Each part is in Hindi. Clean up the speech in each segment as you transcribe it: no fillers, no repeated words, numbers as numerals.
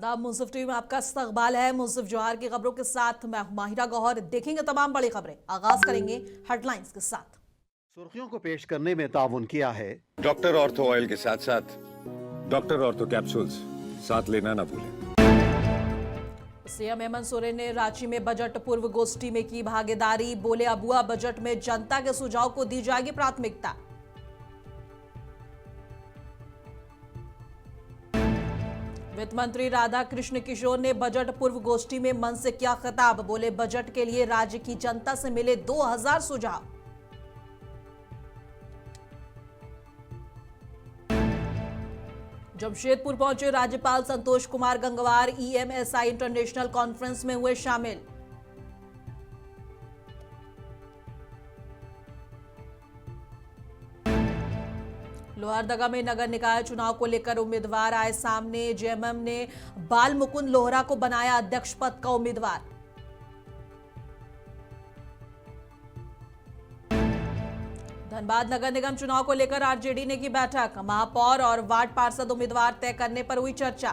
आदाब। मुंसिफ टीवी में आपका इस्तकबाल है। मुंसिफ जोहार की खबरों के साथ मैं हूं माहिरा गौहर। देखेंगे तमाम बड़ी खबरें। आगाज करेंगे हेडलाइंस के साथ। सुर्खियों को पेश करने में ताउन किया है डॉक्टर ऑर्थो ऑयल के साथ साथ डॉक्टर ऑर्थो कैप्सूल्स साथ लेना ना भूलें। सीएम हेमंत सोरेन ने रांची में बजट पूर्व गोष्ठी में की भागीदारी। बोले अबुआ बजट में जनता के सुझाव को दी जाएगी प्राथमिकता। वित्त मंत्री राधा कृष्ण किशोर ने बजट पूर्व गोष्ठी में मन से किया खिताब। बोले बजट के लिए राज्य की जनता से मिले 2000 सुझाव। जमशेदपुर पहुंचे राज्यपाल संतोष कुमार गंगवार। ईएमएसआई इंटरनेशनल कॉन्फ्रेंस में हुए शामिल। लोहरदगा में नगर निकाय चुनाव को लेकर उम्मीदवार आए सामने। जेएमएम ने बाल मुकुंद लोहरा को बनाया अध्यक्ष पद का उम्मीदवार। धनबाद नगर निगम चुनाव को लेकर आरजेडी ने की बैठक। महापौर और वार्ड पार्षद उम्मीदवार तय करने पर हुई चर्चा।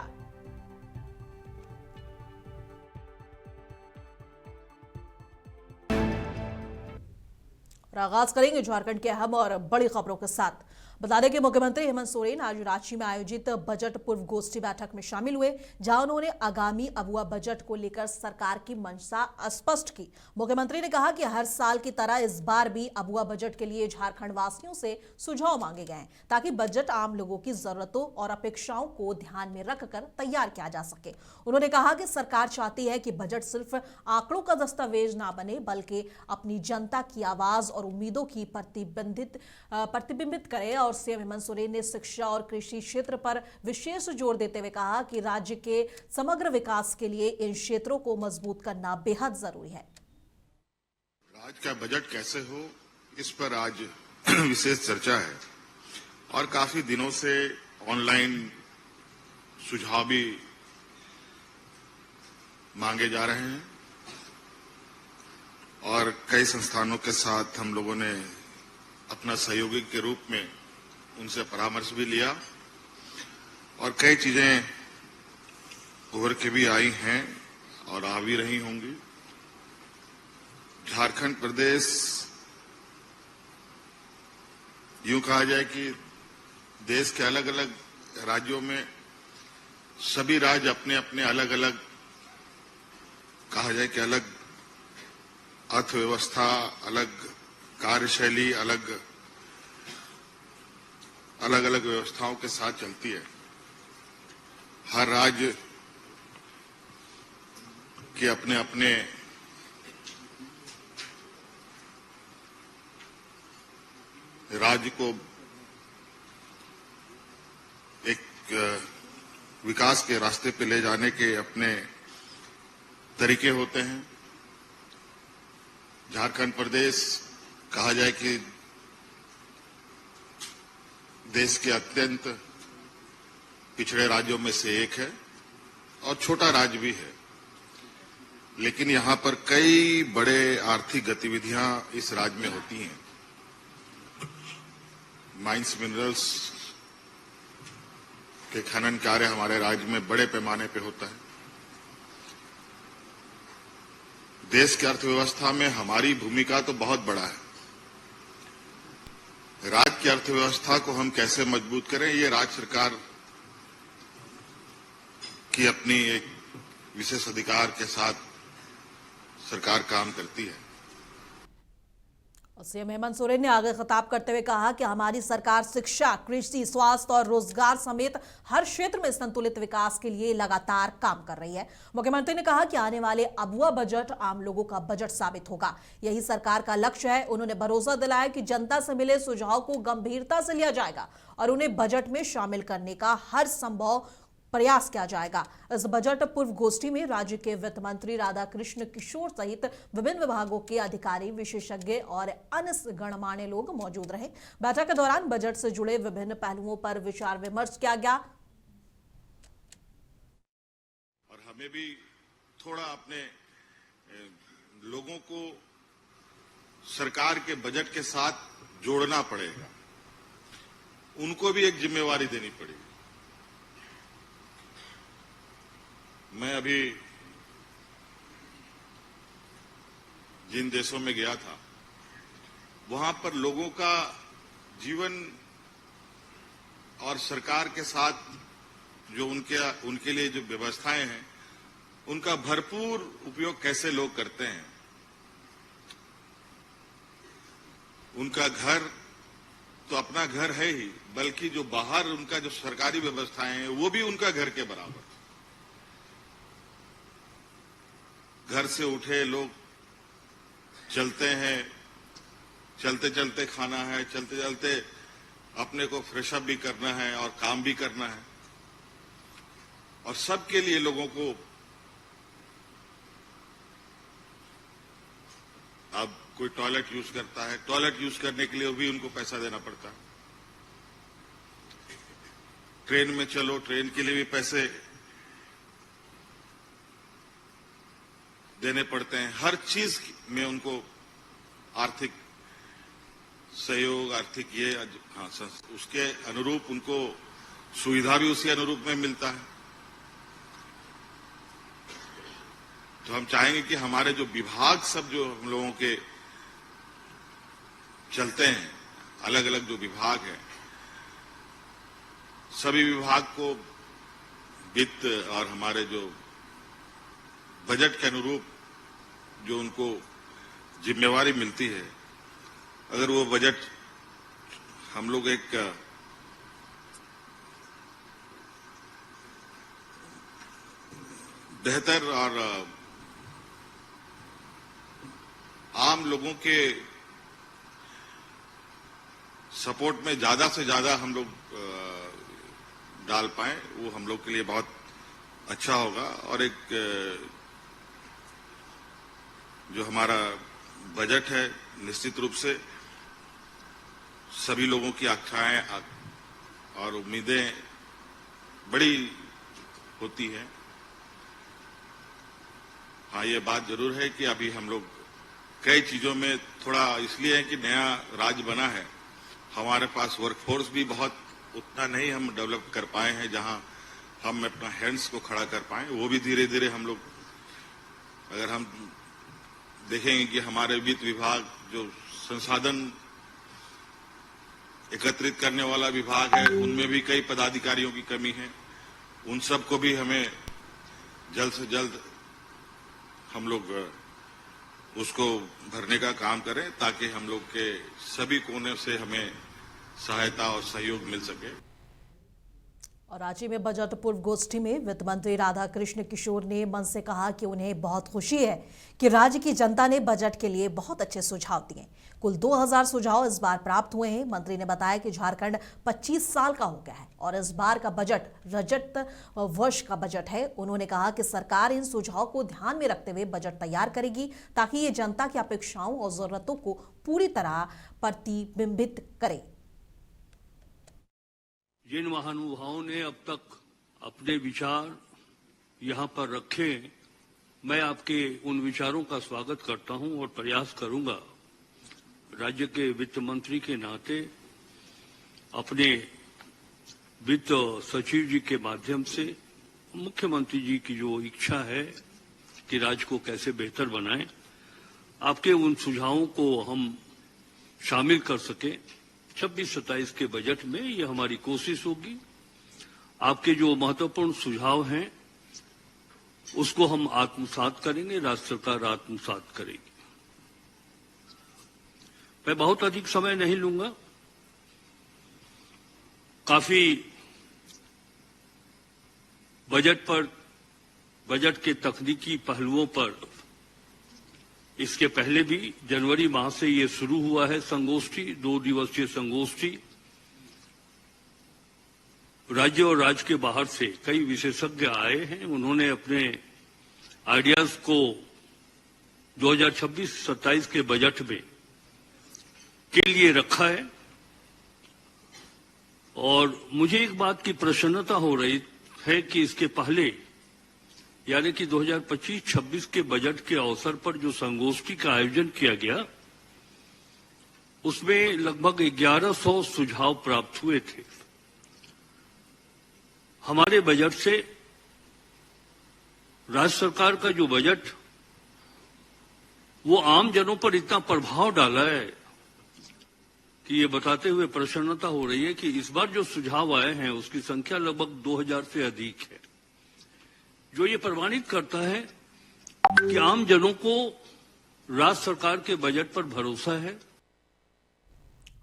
और आगाज करेंगे झारखंड के अहम और बड़ी खबरों के साथ। बता दें कि मुख्यमंत्री हेमंत सोरेन आज रांची में आयोजित बजट पूर्व गोष्ठी बैठक में शामिल हुए, जहां उन्होंने आगामी अबुआ बजट को लेकर सरकार की मंशा स्पष्ट की। मुख्यमंत्री ने कहा कि हर साल की तरह इस बार भी अबुआ बजट के लिए झारखंड वासियों से सुझाव मांगे गए हैं, ताकि बजट आम लोगों की जरूरतों और अपेक्षाओं को ध्यान में रखकर तैयार किया जा सके। उन्होंने कहा कि सरकार चाहती है कि बजट सिर्फ आंकड़ों का दस्तावेज ना बने, बल्कि अपनी जनता की आवाज और उम्मीदों की प्रतिबिंबित करे। और सीएम हेमंत सोरेन ने शिक्षा और कृषि क्षेत्र पर विशेष जोर देते हुए कहा कि राज्य के समग्र विकास के लिए इन क्षेत्रों को मजबूत करना बेहद जरूरी है। राज्य का बजट कैसे हो, इस पर आज विशेष चर्चा है और काफी दिनों से ऑनलाइन सुझाव भी मांगे जा रहे हैं और कई संस्थानों के साथ हम लोगों ने अपना सहयोगी के रूप में उनसे परामर्श भी लिया और कई चीजें उभर के भी आई हैं और आ भी रही होंगी। झारखंड प्रदेश यूं कहा जाए कि देश के अलग अलग राज्यों में सभी राज्य अपने अपने अलग अलग कहा जाए कि अलग अर्थव्यवस्था, अलग कार्यशैली, अलग अलग व्यवस्थाओं के साथ चलती है। हर राज्य के अपने अपने राज्य को एक विकास के रास्ते पे ले जाने के अपने तरीके होते हैं। झारखंड प्रदेश कहा जाए कि देश के अत्यंत पिछड़े राज्यों में से एक है और छोटा राज्य भी है, लेकिन यहां पर कई बड़े आर्थिक गतिविधियां इस राज्य में होती हैं। माइंस मिनरल्स के खनन कार्य हमारे राज्य में बड़े पैमाने पे होता है। देश की अर्थव्यवस्था में हमारी भूमिका तो बहुत बड़ा है। राज्य की अर्थव्यवस्था को हम कैसे मजबूत करें, ये राज्य सरकार की अपनी एक विशेष अधिकार के साथ सरकार काम करती है। सीएम हेमंत सोरेन ने आगे खिताब करते हुए कहा कि हमारी सरकार शिक्षा, कृषि, स्वास्थ्य और रोजगार समेत हर क्षेत्र में संतुलित विकास के लिए लगातार काम कर रही है। मुख्यमंत्री ने कहा कि आने वाले अबुआ बजट आम लोगों का बजट साबित होगा, यही सरकार का लक्ष्य है। उन्होंने भरोसा दिलाया कि जनता से मिले सुझाव को गंभीरता से लिया जाएगा और उन्हें बजट में शामिल करने का हर संभव प्रयास किया जाएगा। इस बजट पूर्व गोष्ठी में राज्य के वित्त मंत्री राधा कृष्ण किशोर सहित विभिन्न विभागों के अधिकारी, विशेषज्ञ और अन्य गणमान्य लोग मौजूद रहे। बैठक के दौरान बजट से जुड़े विभिन्न पहलुओं पर विचार विमर्श किया गया और हमें भी थोड़ा अपने लोगों को सरकार के बजट के साथ जोड़ना पड़ेगा, उनको भी एक जिम्मेवारी देनी पड़ेगी। मैं अभी जिन देशों में गया था वहां पर लोगों का जीवन और सरकार के साथ जो उनके लिए जो व्यवस्थाएं हैं उनका भरपूर उपयोग कैसे लोग करते हैं। उनका घर तो अपना घर है ही, बल्कि जो बाहर उनका जो सरकारी व्यवस्थाएं हैं वो भी उनका घर के बराबर। घर से उठे लोग चलते हैं, चलते चलते खाना है, चलते चलते अपने को फ्रेश अप भी करना है और काम भी करना है। और सबके लिए लोगों को अब कोई टॉयलेट यूज करता है, टॉयलेट यूज करने के लिए भी उनको पैसा देना पड़ता है। ट्रेन में चलो, ट्रेन के लिए भी पैसे देने पड़ते हैं। हर चीज में उनको आर्थिक सहयोग, आर्थिक ये हाँ, उसके अनुरूप उनको सुविधा भी उसी अनुरूप में मिलता है। तो हम चाहेंगे कि हमारे जो विभाग सब जो हम लोगों के चलते हैं, अलग अलग जो विभाग हैं, सभी विभाग को वित्त और हमारे जो बजट के अनुरूप जो उनको जिम्मेवारी मिलती है, अगर वो बजट हम लोग एक बेहतर और आम लोगों के सपोर्ट में ज्यादा से ज्यादा हम लोग डाल पाए, वो हम लोग के लिए बहुत अच्छा होगा। और एक जो हमारा बजट है, निश्चित रूप से सभी लोगों की आशाएं और उम्मीदें बड़ी होती हैं। हाँ, ये बात जरूर है कि अभी हम लोग कई चीजों में थोड़ा इसलिए है कि नया राज्य बना है, हमारे पास वर्कफोर्स भी बहुत उतना नहीं हम डेवलप कर पाए हैं जहां हम अपना हैंड्स को खड़ा कर पाए। वो भी धीरे धीरे हम लोग, अगर हम देखेंगे कि हमारे वित्त विभाग जो संसाधन एकत्रित करने वाला विभाग है, उनमें भी कई पदाधिकारियों की कमी है। उन सबको भी हमें जल्द से जल्द हम लोग उसको भरने का काम करें, ताकि हम लोग के सभी कोने से हमें सहायता और सहयोग मिल सके। और रांची में बजट पूर्व गोष्ठी में वित्त मंत्री राधा कृष्ण किशोर ने मंच से कहा कि उन्हें बहुत खुशी है कि राज्य की जनता ने बजट के लिए बहुत अच्छे सुझाव दिए। कुल 2000 सुझाव इस बार प्राप्त हुए हैं। मंत्री ने बताया कि झारखंड 25 साल का हो गया है और इस बार का बजट रजत वर्ष का बजट है। उन्होंने कहा कि सरकार इन सुझावों को ध्यान में रखते हुए बजट तैयार करेगी ताकि ये जनता की अपेक्षाओं और जरूरतों को पूरी तरह प्रतिबिंबित करे। जिन महानुभावों ने अब तक अपने विचार यहाँ पर रखे, मैं आपके उन विचारों का स्वागत करता हूं और प्रयास करूंगा राज्य के वित्त मंत्री के नाते अपने वित्त सचिव जी के माध्यम से मुख्यमंत्री जी की जो इच्छा है कि राज्य को कैसे बेहतर बनाएं, आपके उन सुझावों को हम शामिल कर सकें 26-27 के बजट में। ये हमारी कोशिश होगी। आपके जो महत्वपूर्ण सुझाव हैं उसको हम आत्मसात करेंगे, राज्य सरकार आत्मसात करेगी। मैं बहुत अधिक समय नहीं लूंगा। काफी बजट के तकनीकी पहलुओं पर इसके पहले भी जनवरी माह से ये शुरू हुआ है संगोष्ठी, 2 दिवसीय संगोष्ठी। राज्य और राज्य के बाहर से कई विशेषज्ञ आए हैं। उन्होंने अपने आइडियाज को 2026-27 के बजट में के लिए रखा है। और मुझे एक बात की प्रसन्नता हो रही है कि इसके पहले यानी कि 2025-26 के बजट के अवसर पर जो संगोष्ठी का आयोजन किया गया उसमें लगभग 1100 सुझाव प्राप्त हुए थे। हमारे बजट से राज्य सरकार का जो बजट वो आम जनों पर इतना प्रभाव डाला है कि ये बताते हुए प्रसन्नता हो रही है कि इस बार जो सुझाव आए हैं उसकी संख्या लगभग 2000 से अधिक है, जो ये प्रमाणित करता है कि आम जनों को राज्य सरकार के बजट पर भरोसा है।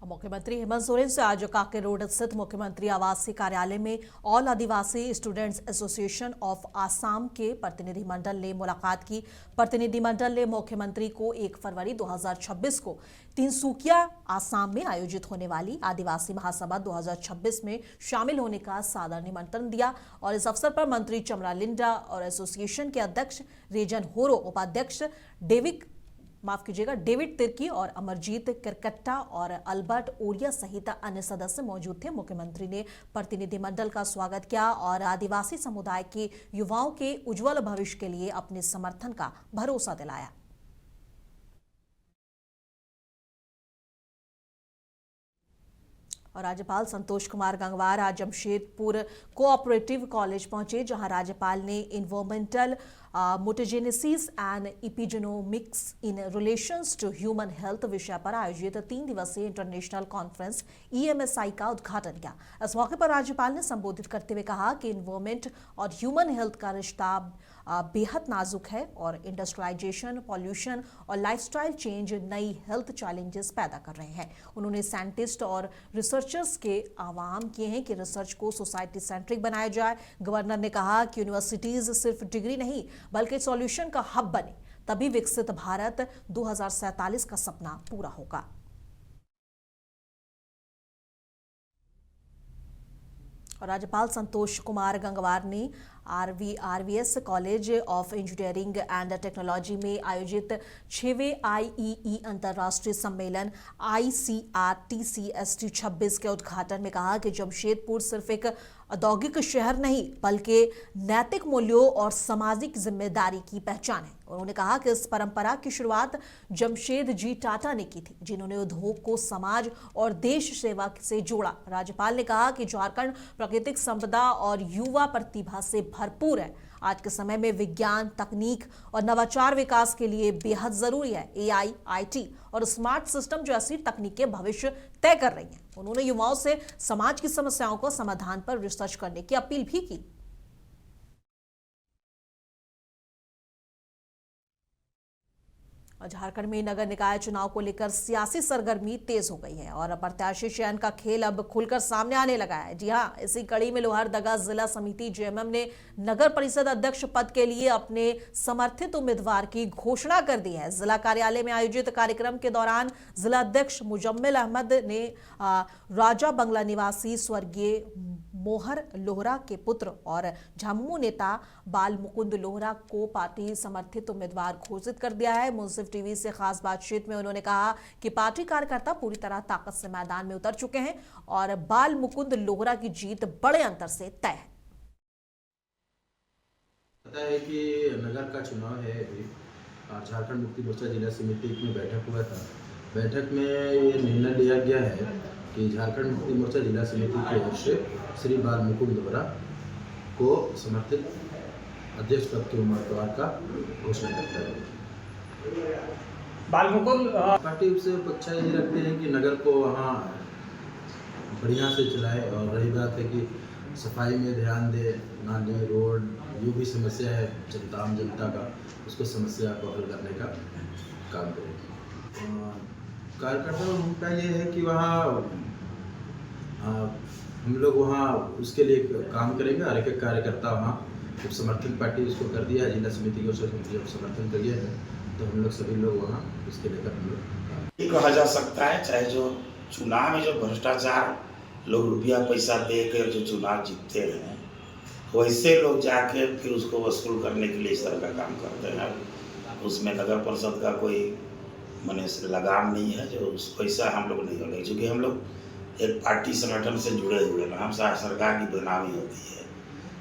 मुख्यमंत्री हेमंत सोरेन से आज कांके रोड स्थित मुख्यमंत्री आवासीय कार्यालय में all Adivasi students association of Assam के प्रतिनिधिमंडल ने मुलाकात की। प्रतिनिधिमंडल ने मुख्यमंत्री को 1 फरवरी 2026 को तिनसुकिया आसाम में आयोजित होने वाली आदिवासी महासभा 2026 में शामिल होने का सादर निमंत्रण दिया और इस अवसर पर मंत्री चमरा लिंडा और एसोसिएशन के अध्यक्ष रेजन होरो, उपाध्यक्ष डेविड तिर्की और अमरजीत किरकट्टा और अल्बर्ट ओरिया सहित अन्य सदस्य मौजूद थे। मुख्यमंत्री ने प्रतिनिधिमंडल का स्वागत किया और आदिवासी समुदाय के युवाओं के उज्जवल भविष्य के लिए अपने समर्थन का भरोसा दिलाया। और राज्यपाल संतोष कुमार गंगवार आज जमशेदपुर कोऑपरेटिव कॉलेज पहुंचे, जहां राज्यपाल ने environmental mutagenesis and epigenomics in relations to human health विषय पर आयोजित 3 दिवसीय इंटरनेशनल कॉन्फ्रेंस EMSI का उद्घाटन किया। इस मौके पर राज्यपाल ने संबोधित करते हुए कहा कि इन्वायरमेंट और ह्यूमन हेल्थ का रिश्ता बेहद नाजुक है और इंडस्ट्रियलाइजेशन, पॉल्यूशन और लाइफस्टाइल चेंज नई हेल्थ चैलेंजेस पैदा कर रहे हैं। उन्होंने साइंटिस्ट और रिसर्चर्स के आह्वान किए हैं कि रिसर्च को सोसाइटी सेंट्रिक बनाया जाए। गवर्नर ने कहा कि यूनिवर्सिटीज सिर्फ डिग्री नहीं बल्कि सॉल्यूशन का हब बने, तभी विकसित भारत 2047 का सपना पूरा होगा। और राज्यपाल संतोष कुमार गंगवार ने RVS college of engineering and technology में आयोजित 6वें IEE अंतर्राष्ट्रीय सम्मेलन ICRTCST 26 के उद्घाटन में कहा कि जमशेदपुर सिर्फ एक औद्योगिक शहर नहीं बल्कि नैतिक मूल्यों और सामाजिक जिम्मेदारी की पहचान है। उन्होंने कहा कि इस परंपरा की शुरुआत जमशेद जी टाटा ने की थी, जिन्होंने उद्योग को समाज और देश सेवा से जोड़ा। राज्यपाल ने कहा कि झारखंड प्राकृतिक संपदा और युवा प्रतिभा से भरपूर है। आज के समय में विज्ञान, तकनीक और नवाचार विकास के लिए बेहद जरूरी है। AI, IT और स्मार्ट सिस्टम जैसी तकनीकें भविष्य तय कर रही हैं। उन्होंने युवाओं से समाज की समस्याओं को समाधान पर रिसर्च करने की अपील भी की। झारखंड में नगर निकाय चुनाव को लेकर सियासी सरगर्मी तेज हो गई है और प्रत्याशी चयन का खेल अब खुलकर सामने आने लगा है। जी हां, इसी कड़ी में लोहरदगा जिला समिति JMM ने नगर परिषद अध्यक्ष पद के लिए अपने समर्थित उम्मीदवार की घोषणा कर दी है। जिला कार्यालय में आयोजित कार्यक्रम के दौरान जिला अध्यक्ष मुजम्मिल अहमद ने राजा बंगला निवासी स्वर्गीय मोहर लोहरा के पुत्र और झामुमो नेता बाल मुकुंद लोहरा को पार्टी समर्थित उम्मीदवार घोषित कर दिया है। मुंसिफ टीवी से खास बातचीत में उन्होंने कहा कि पार्टी कार्यकर्ता पूरी तरह ताकत से मैदान में उतर चुके हैं और बाल मुकुंद लोहरा की जीत बड़े अंतर से तय है। पता है कि नगर का चुनाव है अभी, झारखंड मुक्ति मोर्चा जिला समिति में बैठक हुआ था। बैठक में ये निर्णय लिया गया है कि झारखंड मुक्ति मोर्चा जिला समिति की ओर से श्री बाल मुकुंद लोहरा को समर्थित अध्यक्ष पद के उम्मीदवार का घोषणा करता है। बाल मुकुंद पार्टी से अपेक्षा ये रखते हैं कि नगर को वहाँ बढ़िया से चलाए और रही बात है कि सफाई में ध्यान दे, नाली, रोड, जो भी समस्या है आम जनता का, उसको समस्या को हल करने का काम करें। कार्यकर्ताओं का ये है कि वहाँ हम लोग वहाँ उसके लिए काम करेंगे और एक कार्यकर्ता वहाँ जब समर्थन पार्टी उसको कर दिया है, जिला समिति की ओर से जब समर्थन कर दिया है तो हम लोग सभी लोग वहाँ उसके लेकर हम लोग ये कहा जा सकता है, चाहे जो चुनाव में जो भ्रष्टाचार लोग रुपया पैसा दे कर जो चुनाव जीतते हैं, वैसे लोग जाके फिर उसको वसूल करने के लिए इस तरह का काम करते हैं। उसमें नगर परिषद का कोई माने लगाम नहीं है, जो उस पैसा हम लोग नहीं होगा, क्योंकि हम लोग एक पार्टी संगठन से जुड़े हुए हैं। हम सरकार की बदनामी होती है।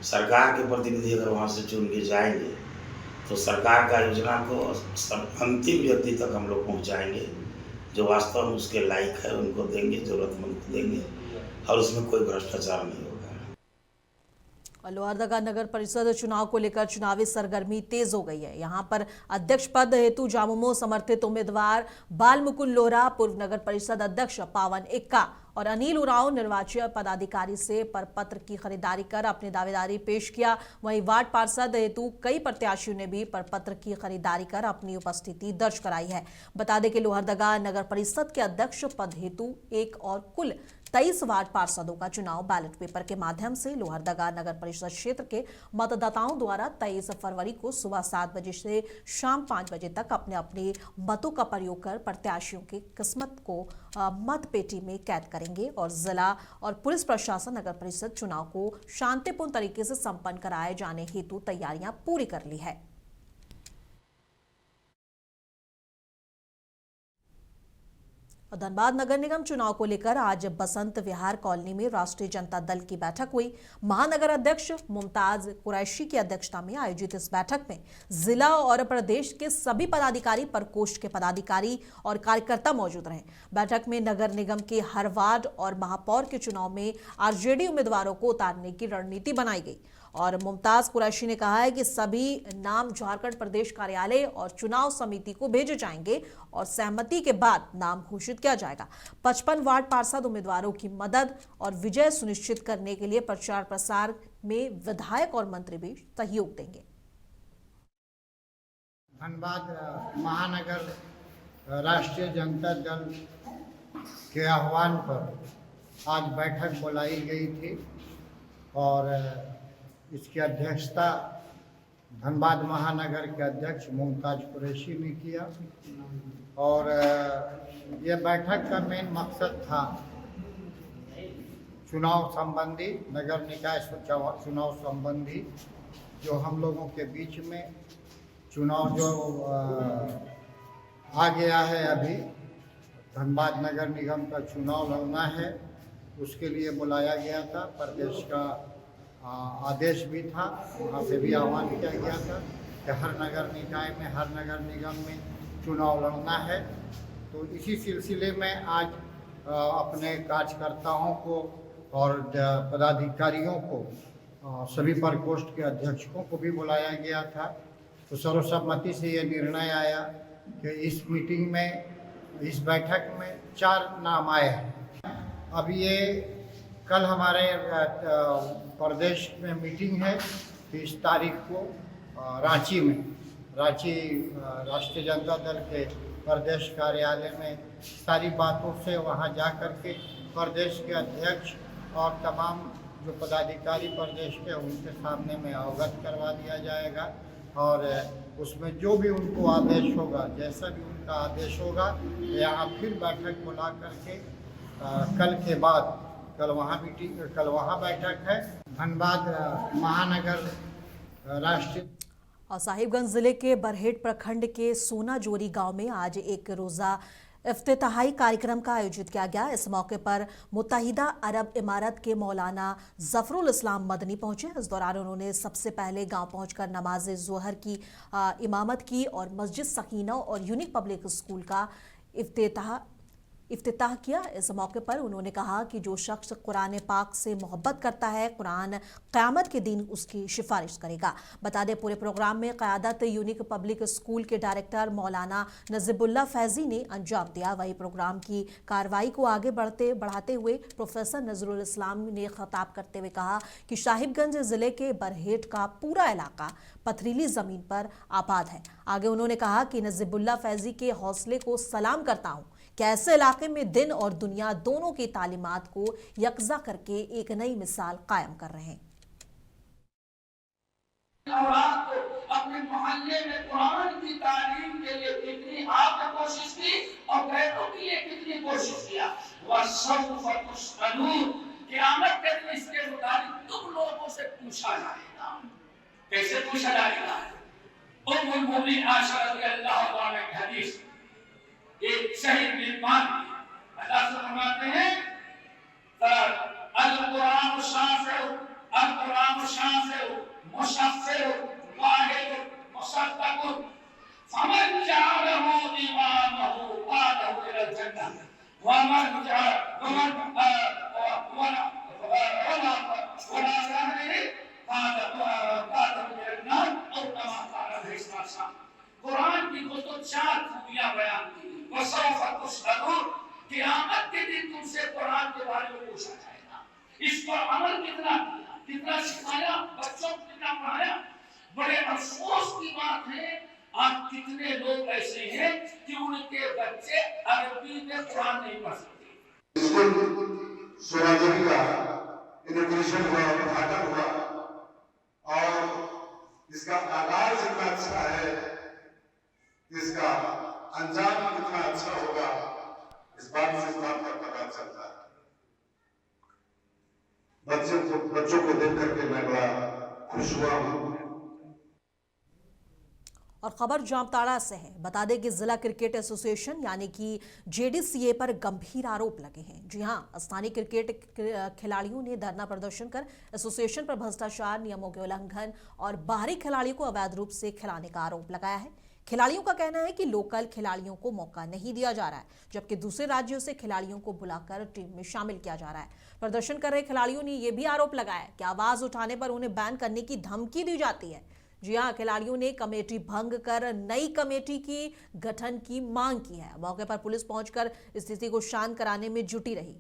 सरकार के प्रतिनिधि अगर वहाँ से चुन के जाएंगे तो सरकार का योजना को अंतिम व्यक्ति तक हम लोग पहुँचाएंगे, जो वास्तव में उसके लायक है उनको देंगे, जरूरतमंद को देंगे और उसमें कोई भ्रष्टाचार नहीं होगा। और लोहरदगा नगर परिषद चुनाव को लेकर चुनावी सरगर्मी तेज हो गई है। यहां पर अध्यक्ष पद हेतु झामुमो समर्थित उम्मीदवार बालमुकुंद लोहरा, पूर्व नगर परिषद अध्यक्ष पावन इक्का और अनिल उरांव निर्वाचन पदाधिकारी से परपत्र की खरीदारी कर अपनी दावेदारी पेश किया। वहीं वार्ड पार्षद हेतु कई प्रत्याशियों ने भी परपत्र की खरीदारी कर अपनी उपस्थिति दर्ज कराई है। बता दें कि लोहरदगा नगर परिषद के अध्यक्ष पद हेतु एक और कुल 23 वार्ड पार्षदों का चुनाव बैलेट पेपर के माध्यम से लोहरदगा नगर परिषद क्षेत्र के मतदाताओं द्वारा 23 फरवरी को सुबह 7 बजे से शाम 5 बजे तक अपने अपने मतों का प्रयोग कर प्रत्याशियों की किस्मत को मत पेटी में कैद करेंगे और जिला और पुलिस प्रशासन नगर परिषद चुनाव को शांतिपूर्ण तरीके से संपन्न कराए जाने हेतु तैयारियां पूरी कर ली है। धनबाद नगर निगम चुनाव को लेकर आज बसंत विहार कॉलोनी में राष्ट्रीय जनता दल की बैठक हुई। महानगर अध्यक्ष मुमताज कुरैशी की अध्यक्षता में आयोजित इस बैठक में जिला और प्रदेश के सभी पदाधिकारी, प्रकोष्ठ के पदाधिकारी और कार्यकर्ता मौजूद रहे। बैठक में नगर निगम के हर वार्ड और महापौर के चुनाव में आरजेडी उम्मीदवारों को उतारने की रणनीति बनाई गई और मुमताज कुरैशी ने कहा है कि सभी नाम झारखंड प्रदेश कार्यालय और चुनाव समिति को भेजे जाएंगे और सहमति के बाद नाम घोषित किया जाएगा। 55 वार्ड पार्षद उम्मीदवारों की मदद और विजय सुनिश्चित करने के लिए प्रचार प्रसार में विधायक और मंत्री भी सहयोग देंगे। धनबाद महानगर राष्ट्रीय जनता दल के आह्वान पर आज बैठक बुलाई गई थी और इसकी अध्यक्षता धनबाद महानगर के अध्यक्ष मुमताज कुरैशी ने किया और ये बैठक का मेन मकसद था चुनाव संबंधी, नगर निकाय चुनाव संबंधी जो हम लोगों के बीच में चुनाव जो आ गया है, अभी धनबाद नगर निगम का चुनाव लड़ना है, उसके लिए बुलाया गया था। प्रदेश का आदेश भी था, वहाँ से भी आह्वान किया गया था कि हर नगर निकाय में, हर नगर निगम में चुनाव लड़ना है। तो इसी सिलसिले में आज अपने कार्यकर्ताओं को और पदाधिकारियों को, सभी प्रकोष्ठ के अध्यक्षों को भी बुलाया गया था। तो सर्वसम्मति से ये निर्णय आया कि इस मीटिंग में, इस बैठक में 4 नाम आए हैं। अब ये कल हमारे प्रदेश में मीटिंग है 30 तारीख को रांची में, रांची राष्ट्रीय जनता दल के प्रदेश कार्यालय में सारी बातों से वहां जा कर के प्रदेश के अध्यक्ष और तमाम जो पदाधिकारी प्रदेश के, उनके सामने में अवगत करवा दिया जाएगा और उसमें जो भी उनको आदेश होगा, जैसा भी उनका आदेश होगा, यहाँ फिर बैठक बुला करके कल के बाद, कल वहाँ बैठक है। धनबाद महानगर राष्ट्रीय और साहिबगंज जिले के बरहेट प्रखंड के सोनाजोरी गांव में आज एक रोजा इफ्तिताही कार्यक्रम का आयोजित किया गया। इस मौके पर मुत्तहिदा अरब इमारत के मौलाना जफरुल इस्लाम मदनी पहुंचे। इस दौरान उन्होंने सबसे पहले गांव पहुंचकर नमाज जोहर की इमामत की और मस्जिद सकीना और यूनिक पब्लिक स्कूल का इफ्तिताह किया। इस मौके पर उन्होंने कहा कि जो शख्स कुरान पाक से मोहब्बत करता है, कुरान क़यामत के दिन उसकी सिफारिश करेगा। बता दें, पूरे प्रोग्राम में क़यादत यूनिक पब्लिक स्कूल के डायरेक्टर मौलाना नजीबुल्ला फैजी ने अंजाम दिया। वहीं प्रोग्राम की कार्रवाई को आगे बढ़ाते हुए प्रोफेसर नजरुल इस्लाम ने खिताब करते हुए कहा कि साहिबगंज जिले के बरहेट का पूरा इलाका पथरीली ज़मीन पर आबाद है। आगे उन्होंने कहा कि नजीबुल्ला फैजी के हौसले को सलाम करता हूँ कि ऐसे इलाके में दिन और दुनिया दोनों की तालीमात को यकजा करके एक नई मिसाल कायम कर रहे हैं। अपने मोहल्ले में कुरान की तालीम के लिए कितनी आपने कोशिश की और गैरों के लिए कितनी कोशिश किया। क़यामत के दिन इसके मुताबिक तुम लोगों से पूछा जाएगा। कैसे पूछा जाएगा? उम्मुल मोमिनीन आयशा रज़ियल्लाहु अन्हा की हदीस, एक शहीद मिलमान अल्लाह से फरमाते हैं, अल कुरान शाफिउ, अल कुरान शाफिउ मुशफ़िउ वाहिद मुसद्दक़ फमन जअलहु इमामहु क़ादहु इलल जन्नह वमन जअल वला बादशाह। कुरान की वो तो 4 खूबियां बयान की, वसौफ तुस्अलून, क़यामत के दिन तुमसे कुरान के बारे में पूछा जाएगा। इस पर अमल कितना किया, कितना सिखाया, बच्चों को कितना पढ़ाया। बड़े अफसोस की बात है, आज कितने लोग ऐसे हैं कि उनके बच्चे अरबी में कुरान नहीं पढ़ सकते। स्वराजवी का इनोग्रेशन हुआ, उद्घाटन हुआ और इसका आगाज इतना अच्छा है, इसका अंजाम कितना अच्छा होगा, इस बात से इस बात का पता चलता है। बच्चों को देख करके मैं बड़ा खुश हुआ हूँ। और खबर जामताड़ा से है। बता दें कि जिला क्रिकेट एसोसिएशन यानी कि जेडीसीए पर गंभीर आरोप लगे हैं। जी हां, स्थानीय क्रिकेट खिलाड़ियों ने धरना प्रदर्शन कर एसोसिएशन पर भ्रष्टाचार, नियमों के उल्लंघन और बाहरी खिलाड़ियों को अवैध रूप से खिलाने का आरोप लगाया है। खिलाड़ियों का कहना है कि लोकल खिलाड़ियों को मौका नहीं दिया जा रहा है, जबकि दूसरे राज्यों से खिलाड़ियों को बुलाकर टीम में शामिल किया जा रहा है। प्रदर्शन कर रहे खिलाड़ियों ने यह भी आरोप लगाया कि आवाज उठाने पर उन्हें बैन करने की धमकी दी जाती है। जी हां, खिलाड़ियों ने कमेटी भंग कर नई कमेटी की गठन की मांग की है। मौके पर पुलिस पहुंचकर स्थिति को शांत कराने में जुटी रही।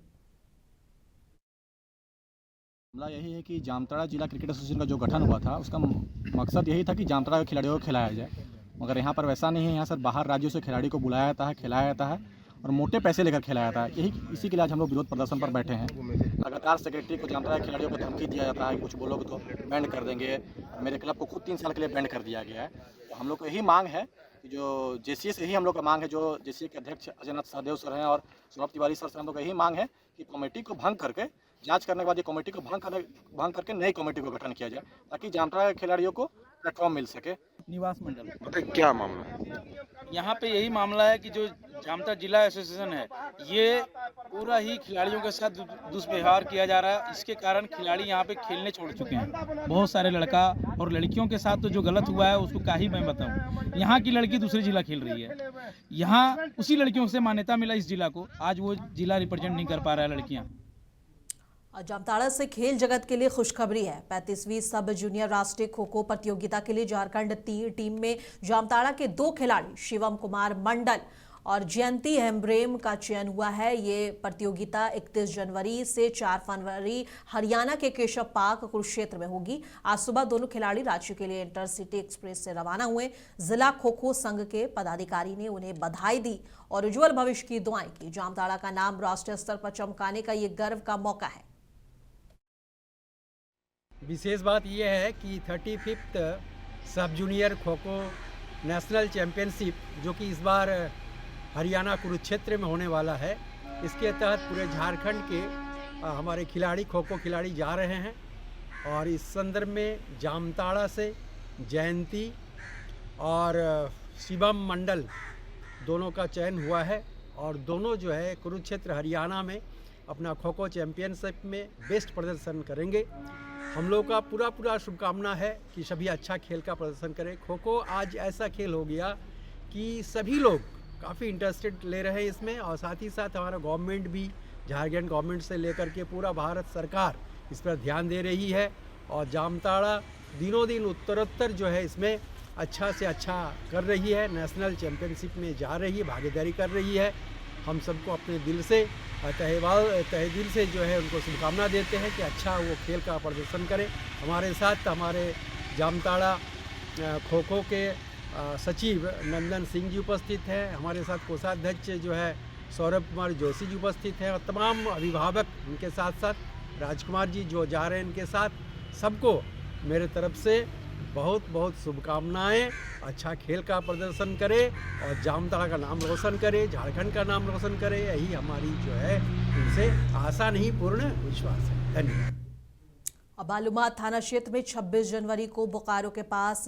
मामला यही है कि जामताड़ा जिला क्रिकेट एसोसिएशन का जो गठन हुआ था, उसका मकसद यही था कि जामताड़ा के खिलाड़ियों को खिलाया जाए, मगर यहाँ पर वैसा नहीं है। यहाँ सर बाहर राज्यों से खिलाड़ी को बुलाया जाता है, खिलाया जाता है और मोटे पैसे लेकर खिलाया जाता है। इसी के लिए आज हम लोग विरोध प्रदर्शन पर बैठे हैं। लगातार सेक्रेटरी को जामताड़ा के खिलाड़ियों को धमकी दिया जाता है कि कुछ बोलोगे तो बैंड कर देंगे। मेरे क्लब को खुद 3 साल के लिए बैंड कर दिया गया है। तो हम लोग को यही मांग है कि जो जेसीए से ही हम लोग का मांग है, जो जेसीए के अध्यक्ष अजयनाथ सहदेव सर हैं और सौरभ तिवारी सर से हम लोग का यही मांग है कि कमेटी को भंग करके, जांच करने के बाद ये कमेटी को भंग करके नई कमेटी को गठन किया जाए, ताकि जामताड़ा के खिलाड़ियों को प्लेटफॉर्म मिल सके। निवास मंडल, बताइए क्या मामला है? यहाँ पे यही मामला है कि जो जामताड़ा जिला एसोसिएशन है, ये पूरा ही खिलाड़ियों के साथ दुष्व्यवहार किया जा रहा है। इसके कारण खिलाड़ी यहाँ पे खेलने छोड़ चुके हैं। बहुत सारे लड़का और लड़कियों के साथ तो जो गलत हुआ है उसको क्या ही मैं बताऊँ। यहाँ की लड़की दूसरे जिला खेल रही है, यहाँ उसी लड़कियों से मान्यता मिला इस जिला को, आज वो जिला रिप्रेजेंट नहीं कर पा रहा है लड़कियाँ। जामताड़ा से खेल जगत के लिए खुशखबरी है। 35वीं सब जूनियर राष्ट्रीय खो खो प्रतियोगिता के लिए झारखंड टीम में जामताड़ा के 2 खिलाड़ी शिवम कुमार मंडल और जयंती हेम्ब्रेम का चयन हुआ है। ये प्रतियोगिता 31 जनवरी से 4 फरवरी हरियाणा के केशव पार्क कुरुक्षेत्र में होगी। आज सुबह दोनों खिलाड़ी रांची के लिए इंटरसिटी एक्सप्रेस से रवाना हुए। जिला खो खो संघ के पदाधिकारी ने उन्हें बधाई दी और उज्जवल भविष्य की दुआएं की। जामताड़ा का नाम राष्ट्रीय स्तर पर चमकाने का ये गर्व का मौका है। विशेष बात यह है कि 35th सब junior kho kho national championship, जो कि इस बार हरियाणा कुरुक्षेत्र में होने वाला है, इसके तहत पूरे झारखंड के हमारे खिलाड़ी, खो खो खिलाड़ी जा रहे हैं। और इस संदर्भ में जामताड़ा से जयंती और शिवम मंडल दोनों का चयन हुआ है और दोनों जो है कुरुक्षेत्र हरियाणा में अपना खो खो चैम्पियनशिप में बेस्ट प्रदर्शन करेंगे। हम लोग का पूरा शुभकामना है कि सभी अच्छा खेल का प्रदर्शन करें। खो खो आज ऐसा खेल हो गया कि सभी लोग काफ़ी इंटरेस्टेड ले रहे हैं इसमें, और साथ ही साथ हमारा गवर्नमेंट भी, झारखंड गवर्नमेंट से लेकर के पूरा भारत सरकार इस पर ध्यान दे रही है। और जामताड़ा दिनों दिन उत्तरोत्तर जो है इसमें अच्छा से अच्छा कर रही है, नेशनल चैम्पियनशिप में जा रही है, भागीदारी कर रही है। हम सबको अपने दिल से तहे दिल से जो है उनको शुभकामना देते हैं कि अच्छा वो खेल का प्रदर्शन करें। हमारे साथ हमारे जामताड़ा खो खो के सचिव नंदन सिंह जी उपस्थित हैं। हमारे साथ कोषाध्यक्ष जो है सौरभ कुमार जोशी जी उपस्थित हैं और तमाम अभिभावक उनके साथ साथ राजकुमार जी जो जा रहे हैं इनके साथ। सबको मेरे तरफ से बहुत बहुत शुभकामनाएं। अच्छा खेल का प्रदर्शन करे और जामताड़ा का नाम रोशन करे, झारखंड का नाम रोशन करे, यही हमारी जो है इनसे आशा नहीं पूर्ण विश्वास है। धन्यवाद। बालूमाथ थाना क्षेत्र में 26 जनवरी को बोकारो के पास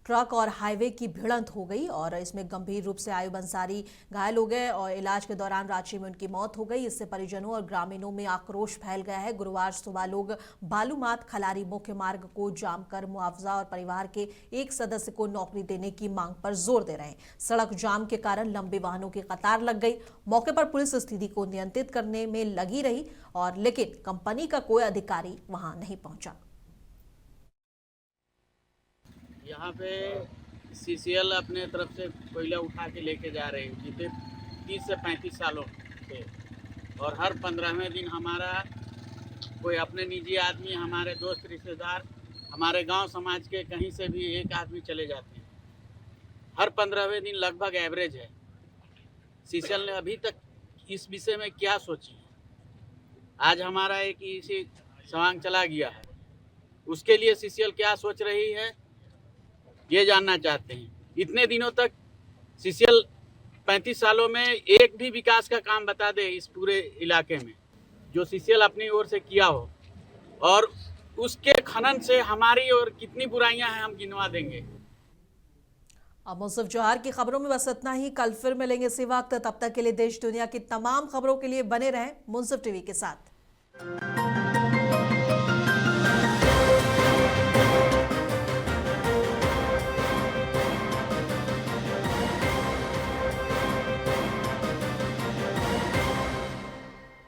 ट्रक और हाईवे की भिड़ंत हो गई और इसमें गंभीर रूप से आयुब अंसारी घायल हो गए और इलाज के दौरान रांची में उनकी मौत हो गई। इससे परिजनों और ग्रामीणों में आक्रोश फैल गया है। गुरुवार सुबह लोग बालूमाथ खलारी मुख्य मार्ग को जाम कर मुआवजा और परिवार के एक सदस्य को नौकरी देने की मांग पर जोर दे रहे हैं। सड़क जाम के कारण लंबे वाहनों की कतार लग गई। मौके पर पुलिस स्थिति को नियंत्रित करने में लगी रही और लेकिन कंपनी का कोई अधिकारी वहां नहीं पहुंचा। यहाँ पे सीसीएल अपने तरफ से कोयला उठा के लेके जा रहे हैं बीते 30 से 35 सालों से, और हर 15वें दिन हमारा कोई अपने निजी आदमी, हमारे दोस्त रिश्तेदार, हमारे गांव समाज के कहीं से भी एक आदमी चले जाते हैं। हर 15वें दिन लगभग एवरेज है। सीसीएल ने अभी तक इस विषय में क्या सोची है? आज हमारा एक इसी सवांग चला गया है, उसके लिए सीसीएल क्या सोच रही है ये जानना चाहते हैं। इतने दिनों तक सीसीएल 35 सालों में एक भी विकास का काम बता दे इस पूरे इलाके में जो सीसीएल अपनी ओर से किया हो, और उसके खनन से हमारी और कितनी बुराइयां हैं हम गिनवा देंगे। अब मुंसिफ जौहर की खबरों में बस इतना ही। कल फिर मिलेंगे इसी वक्त। तब तक के लिए देश दुनिया की तमाम खबरों के लिए बने रहें मुंसिफ टीवी के साथ।